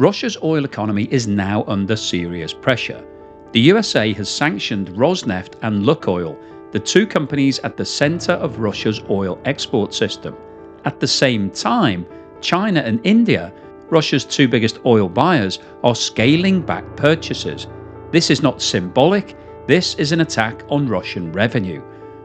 Russia's oil economy is now under serious pressure. The USA has sanctioned Rosneft and Lukoil, the two companies at the center of Russia's oil export system. At the same time, China and India, Russia's two biggest oil buyers, are scaling back purchases. This is not symbolic, this is an attack on Russian revenue.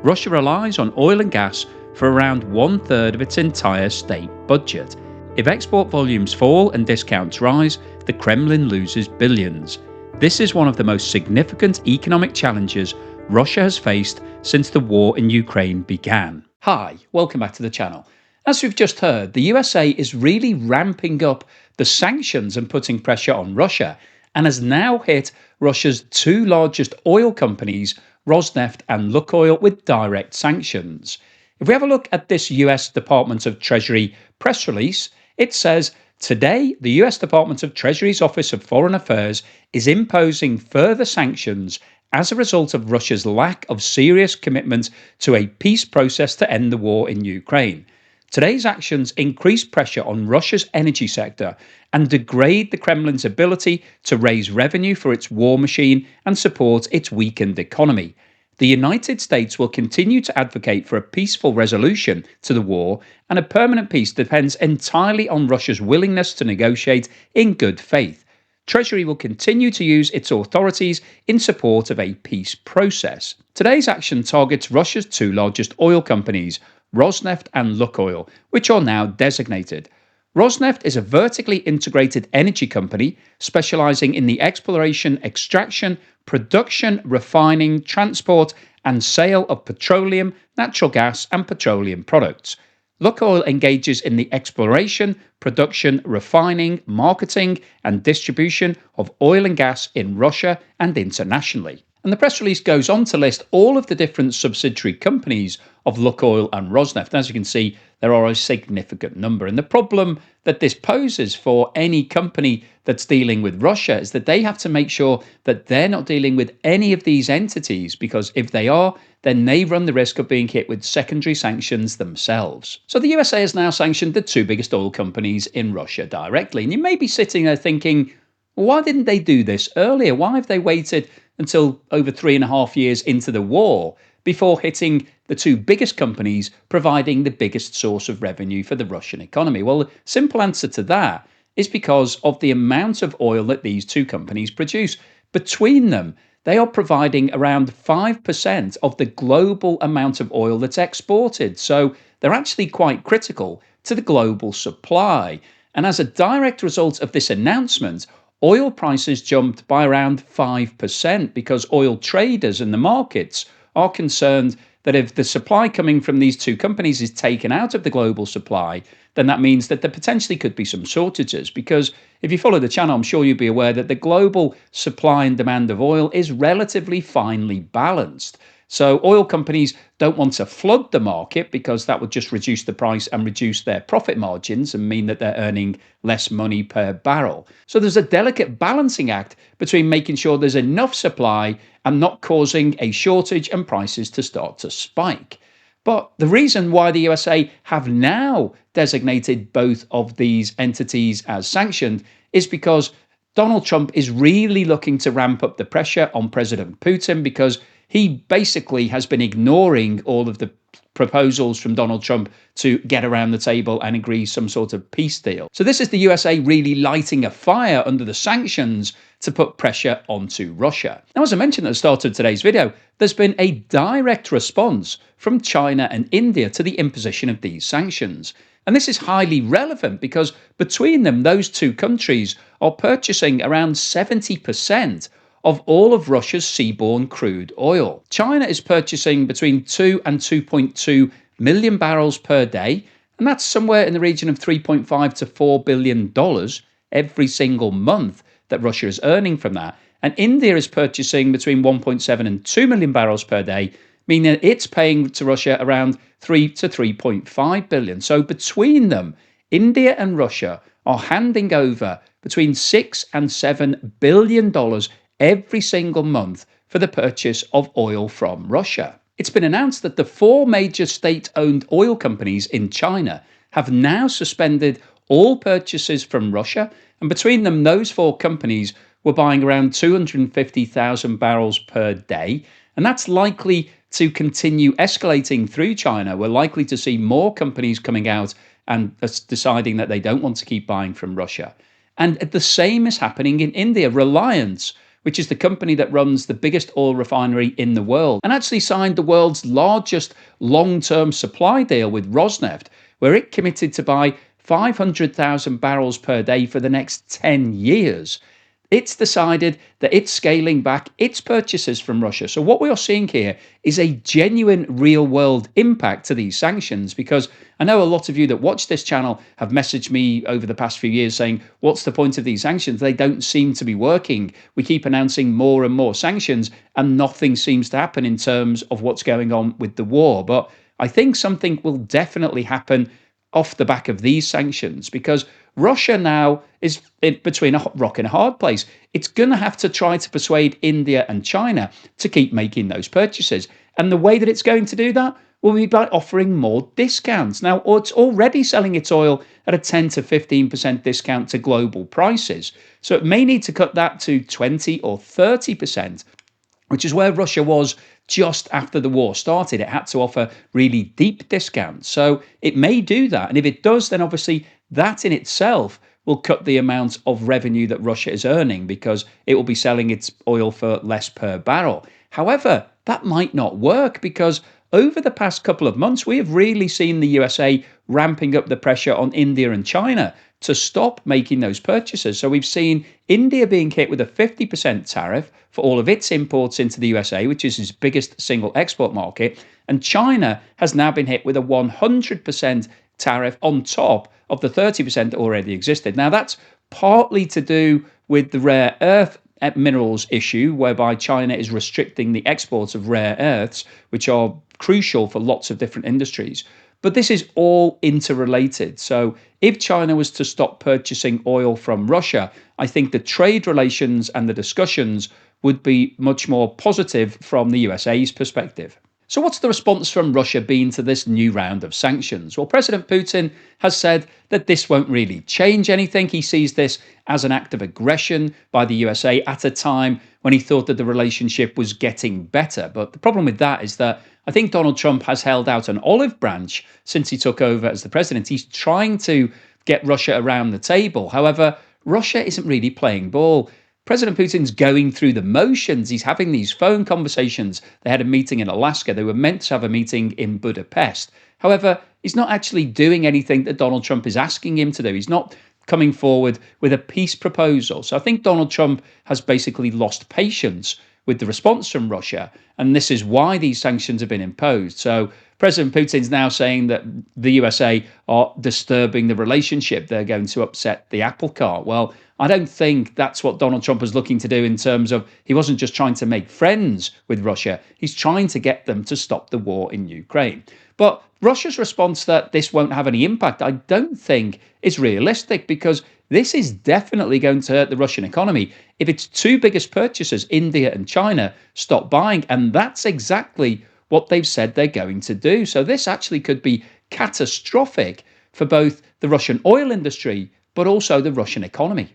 Russia relies on oil and gas for around 1/3 of its entire state budget. If export volumes fall and discounts rise, the Kremlin loses billions. This is one of the most significant economic challenges Russia has faced since the war in Ukraine began. Hi, welcome back to the channel. As we've just heard, the USA is really ramping up the sanctions and putting pressure on Russia, and has now hit Russia's two largest oil companies, Rosneft and Lukoil, with direct sanctions. If we have a look at this US Department of Treasury press release, it says, today, the US Department of Treasury's Office of Foreign Affairs is imposing further sanctions as a result of Russia's lack of serious commitment to a peace process to end the war in Ukraine. Today's actions increase pressure on Russia's energy sector and degrade the Kremlin's ability to raise revenue for its war machine and support its weakened economy. The United States will continue to advocate for a peaceful resolution to the war, and a permanent peace depends entirely on Russia's willingness to negotiate in good faith. Treasury will continue to use its authorities in support of a peace process. Today's action targets Russia's two largest oil companies, Rosneft and Lukoil, which are now designated. Rosneft is a vertically integrated energy company specializing in the exploration, extraction, production, refining, transport, and sale of petroleum, natural gas, and petroleum products. Lukoil engages in the exploration, production, refining, marketing, and distribution of oil and gas in Russia and internationally. And the press release goes on to list all of the different subsidiary companies of Lukoil and Rosneft. As you can see, there are a significant number. And the problem that this poses for any company that's dealing with Russia is that they have to make sure that they're not dealing with any of these entities, because if they are, then they run the risk of being hit with secondary sanctions themselves. So the USA has now sanctioned the two biggest oil companies in Russia directly. And you may be sitting there thinking, why didn't they do this earlier? Why have they waited until over 3.5 years into the war before hitting the two biggest companies providing the biggest source of revenue for the Russian economy? Well, the simple answer to that is because of the amount of oil that these two companies produce. Between them, they are providing around 5% of the global amount of oil that's exported. So they're actually quite critical to the global supply. And as a direct result of this announcement, oil prices jumped by around 5% because oil traders in the markets are concerned that if the supply coming from these two companies is taken out of the global supply, then that means that there potentially could be some shortages. Because if you follow the channel, I'm sure you'll be aware that the global supply and demand of oil is relatively finely balanced. So oil companies don't want to flood the market, because that would just reduce the price and reduce their profit margins and mean that they're earning less money per barrel. So there's a delicate balancing act between making sure there's enough supply and not causing a shortage and prices to start to spike. But the reason why the USA have now designated both of these entities as sanctioned is because Donald Trump is really looking to ramp up the pressure on President Putin, because he basically has been ignoring all of the proposals from Donald Trump to get around the table and agree some sort of peace deal. So this is the USA really lighting a fire under the sanctions to put pressure onto Russia. Now, as I mentioned at the start of today's video, there's been a direct response from China and India to the imposition of these sanctions. And this is highly relevant because between them, those two countries are purchasing around 70% of all of Russia's seaborne crude oil. China is purchasing between 2 and 2.2 million barrels per day, and that's somewhere in the region of $3.5 to $4 billion every single month that Russia is earning from that. And India is purchasing between 1.7 and 2 million barrels per day, meaning that it's paying to Russia around 3 to 3.5 billion. So between them, India and Russia are handing over between $6 and $7 billion every single month for the purchase of oil from Russia. It's been announced that the 4 major state-owned oil companies in China have now suspended all purchases from Russia, And between them, those four companies were buying around 250,000 barrels per day. And that's likely to continue escalating through China. We're likely to see more companies coming out and deciding that they don't want to keep buying from Russia. And the same is happening in India. Reliance, which is the company that runs the biggest oil refinery in the world, and actually signed the world's largest long-term supply deal with Rosneft, where it committed to buy 500,000 barrels per day for the next 10 years. It's decided that it's scaling back its purchases from Russia. So, what we are seeing here is a genuine real world impact to these sanctions. Because I know a lot of you that watch this channel have messaged me over the past few years saying, what's the point of these sanctions? They don't seem to be working. We keep announcing more and more sanctions, and nothing seems to happen in terms of what's going on with the war. But I think something will definitely happen off the back of these sanctions, because Russia now is between a rock and a hard place. It's going to have to try to persuade India and China to keep making those purchases. And the way that it's going to do that will be by offering more discounts. Now, it's already selling its oil at a 10 to 15% discount to global prices. So it may need to cut that to 20 or 30%, which is where Russia was just after the war started. It had to offer really deep discounts. So it may do that. And if it does, then obviously that in itself will cut the amount of revenue that Russia is earning, because it will be selling its oil for less per barrel. However, that might not work, because over the past couple of months, we have really seen the USA ramping up the pressure on India and China to stop making those purchases. So we've seen India being hit with a 50% tariff for all of its imports into the USA, which is its biggest single export market. And China has now been hit with a 100% tariff on top of the 30% that already existed. Now, that's partly to do with the rare earth minerals issue, whereby China is restricting the exports of rare earths, which are crucial for lots of different industries. But this is all interrelated. So if China was to stop purchasing oil from Russia, I think the trade relations and the discussions would be much more positive from the USA's perspective. So what's the response from Russia been to this new round of sanctions? Well, President Putin has said that this won't really change anything. He sees this as an act of aggression by the USA at a time when he thought that the relationship was getting better. But the problem with that is that I think Donald Trump has held out an olive branch since he took over as the president. He's trying to get Russia around the table. However, Russia isn't really playing ball. President Putin's going through the motions. He's having these phone conversations. They had a meeting in Alaska. They were meant to have a meeting in Budapest. However, he's not actually doing anything that Donald Trump is asking him to do. He's not coming forward with a peace proposal. So I think Donald Trump has basically lost patience with the response from Russia. And this is why these sanctions have been imposed. So President Putin's now saying that the USA are disturbing the relationship. They're going to upset the apple cart. Well, I don't think that's what Donald Trump was looking to do, in terms of he wasn't just trying to make friends with Russia. He's trying to get them to stop the war in Ukraine. But Russia's response that this won't have any impact, I don't think is realistic, because this is definitely going to hurt the Russian economy if its two biggest purchasers, India and China, stop buying. And that's exactly what they've said they're going to do. So this actually could be catastrophic for both the Russian oil industry, but also the Russian economy.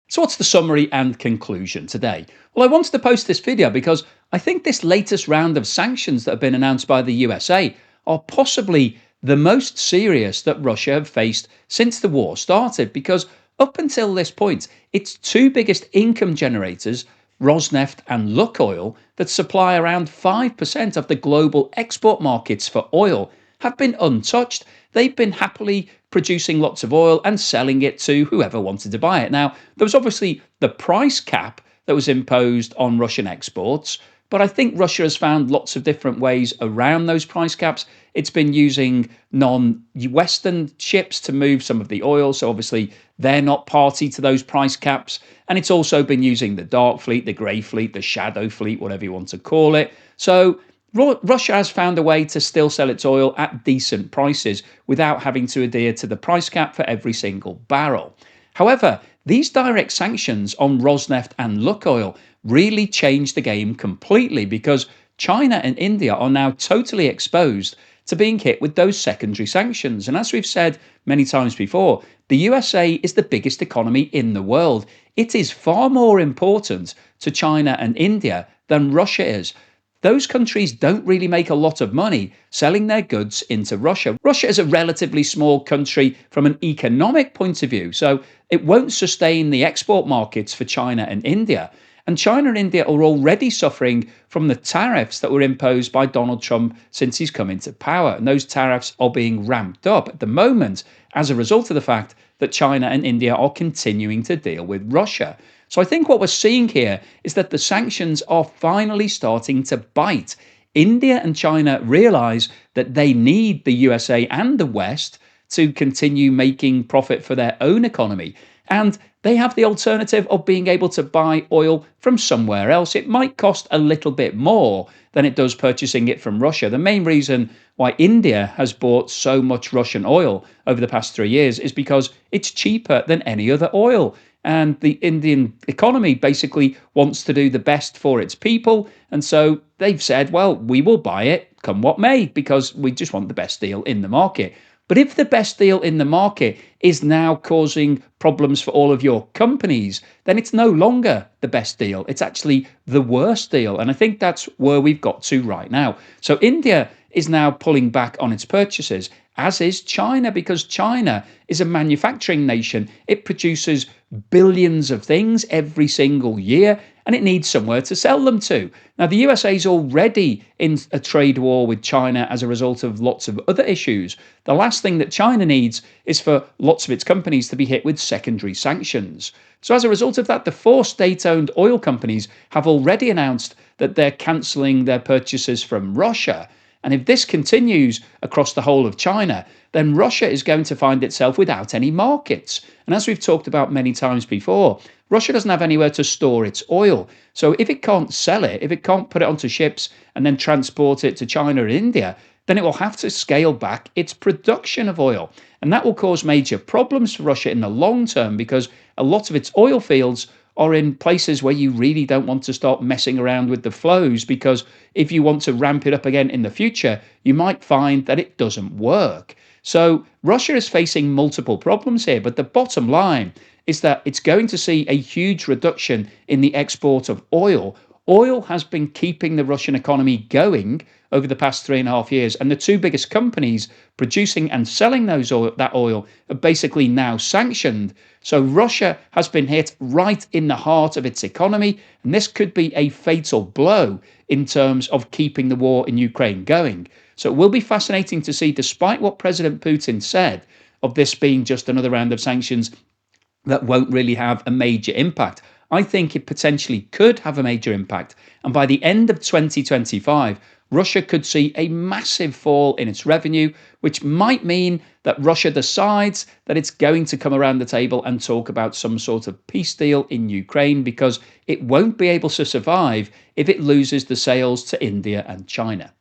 So what's the summary and conclusion today? Well, I wanted to post this video because I think this latest round of sanctions that have been announced by the USA are possibly the most serious that Russia have faced since the war started, because up until this point, its two biggest income generators, Rosneft and Lukoil, that supply around 5% of the global export markets for oil, have been untouched. They've been happily producing lots of oil and selling it to whoever wanted to buy it. Now, there was obviously the price cap that was imposed on Russian exports, but I think Russia has found lots of different ways around those price caps. It's been using non-Western ships to move some of the oil, so obviously they're not party to those price caps. And it's also been using the dark fleet, the grey fleet, the shadow fleet, whatever you want to call it. So Russia has found a way to still sell its oil at decent prices without having to adhere to the price cap for every single barrel. However, these direct sanctions on Rosneft and Lukoil really changed the game completely, because China and India are now totally exposed to being hit with those secondary sanctions. And as we've said many times before, the USA is the biggest economy in the world. It is far more important to China and India than Russia is. Those countries don't really make a lot of money selling their goods into Russia. Russia is a relatively small country from an economic point of view, so it won't sustain the export markets for China and India. And China and India are already suffering from the tariffs that were imposed by Donald Trump since he's come into power. And those tariffs are being ramped up at the moment as a result of the fact that China and India are continuing to deal with Russia. So I think what we're seeing here is that the sanctions are finally starting to bite. India and China realize that they need the USA and the West to continue making profit for their own economy. And they have the alternative of being able to buy oil from somewhere else. It might cost a little bit more than it does purchasing it from Russia. The main reason why India has bought so much Russian oil over the past 3 years is because it's cheaper than any other oil. And the Indian economy basically wants to do the best for its people. And so they've said, well, we will buy it come what may, because we just want the best deal in the market. But if the best deal in the market is now causing problems for all of your companies, then it's no longer the best deal. It's actually the worst deal. And I think that's where we've got to right now. So India is now pulling back on its purchases, as is China, because China is a manufacturing nation. It produces billions of things every single year, and it needs somewhere to sell them to. Now, the USA is already in a trade war with China as a result of lots of other issues. The last thing that China needs is for lots of its companies to be hit with secondary sanctions. So as a result of that, the 4 state-owned oil companies have already announced that they're cancelling their purchases from Russia. And if this continues across the whole of China, then Russia is going to find itself without any markets. And as we've talked about many times before, Russia doesn't have anywhere to store its oil. So if it can't sell it, if it can't put it onto ships and then transport it to China or India, then it will have to scale back its production of oil. And that will cause major problems for Russia in the long term, because a lot of its oil fields are in places where you really don't want to start messing around with the flows, because if you want to ramp it up again in the future, you might find that it doesn't work. So Russia is facing multiple problems here, but the bottom line is that it's going to see a huge reduction in the export of oil. Oil has been keeping the Russian economy going over the past 3.5 years, and the 2 biggest companies producing and selling that oil are basically now sanctioned. So Russia has been hit right in the heart of its economy, and this could be a fatal blow in terms of keeping the war in Ukraine going. So it will be fascinating to see, despite what President Putin said of this being just another round of sanctions that won't really have a major impact, I think it potentially could have a major impact. And by the end of 2025, Russia could see a massive fall in its revenue, which might mean that Russia decides that it's going to come around the table and talk about some sort of peace deal in Ukraine, because it won't be able to survive if it loses the sales to India and China.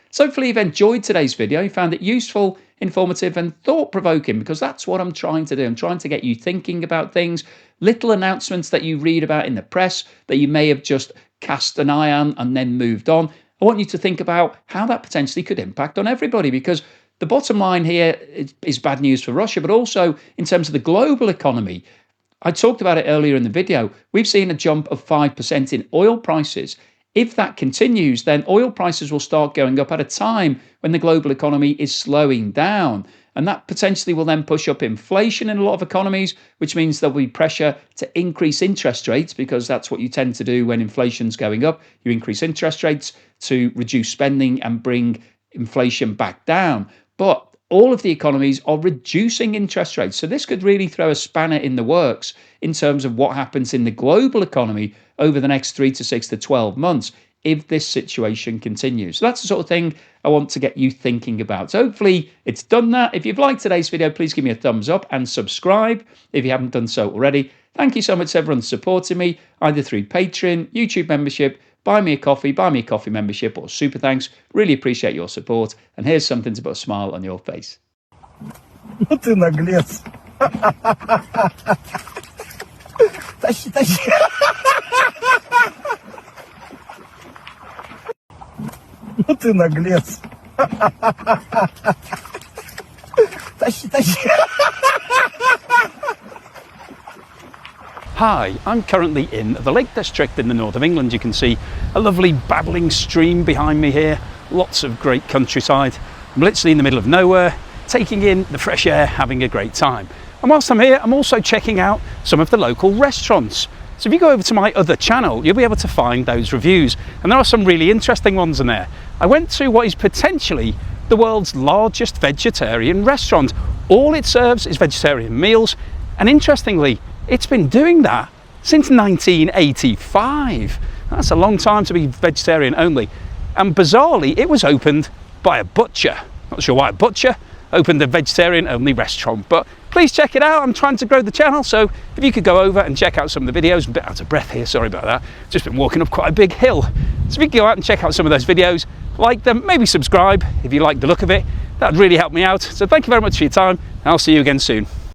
So hopefully you've enjoyed today's video. You found it useful, informative and thought-provoking, because that's what I'm trying to do. I'm trying to get you thinking about things, little announcements that you read about in the press that you may have just cast an eye on and then moved on. I want you to think about how that potentially could impact on everybody, because the bottom line here is bad news for Russia, but also in terms of the global economy. I talked about it earlier in the video. We've seen a jump of 5% in oil prices. If that continues, then oil prices will start going up at a time when the global economy is slowing down. And that potentially will then push up inflation in a lot of economies, which means there'll be pressure to increase interest rates, because that's what you tend to do when inflation's going up. You increase interest rates to reduce spending and bring inflation back down. But all of the economies are reducing interest rates. So this could really throw a spanner in the works in terms of what happens in the global economy over the next 3 to 6 to 12 months if this situation continues. So that's the sort of thing I want to get you thinking about. So hopefully it's done that. If you've liked today's video, please give me a thumbs up and subscribe if you haven't done so already. Thank you so much to everyone supporting me, either through Patreon, YouTube membership, buy me a coffee membership, or super thanks. Really appreciate your support. And here's something to put a smile on your face. Ну ты наглец. Тащи, тащи. Ну ты наглец. Тащи, тащи. Hi, I'm currently in the Lake District in the north of England. You can see a lovely babbling stream behind me here, lots of great countryside. I'm literally in the middle of nowhere, taking in the fresh air, having a great time. And whilst I'm here, I'm also checking out some of the local restaurants. So if you go over to my other channel, you'll be able to find those reviews. And there are some really interesting ones in there. I went to what is potentially the world's largest vegetarian restaurant. All it serves is vegetarian meals. And interestingly, it's been doing that since 1985. That's a long time to be vegetarian only. And bizarrely, it was opened by a butcher. Not sure why a butcher opened a vegetarian only restaurant, but please check it out. I'm trying to grow the channel, so if you could go over and check out some of the videos. I'm a bit out of breath here, sorry about that. Just been walking up quite a big hill. So if you could go out and check out some of those videos, like them, maybe subscribe if you like the look of it, that'd really help me out. So thank you very much for your time, and I'll see you again soon.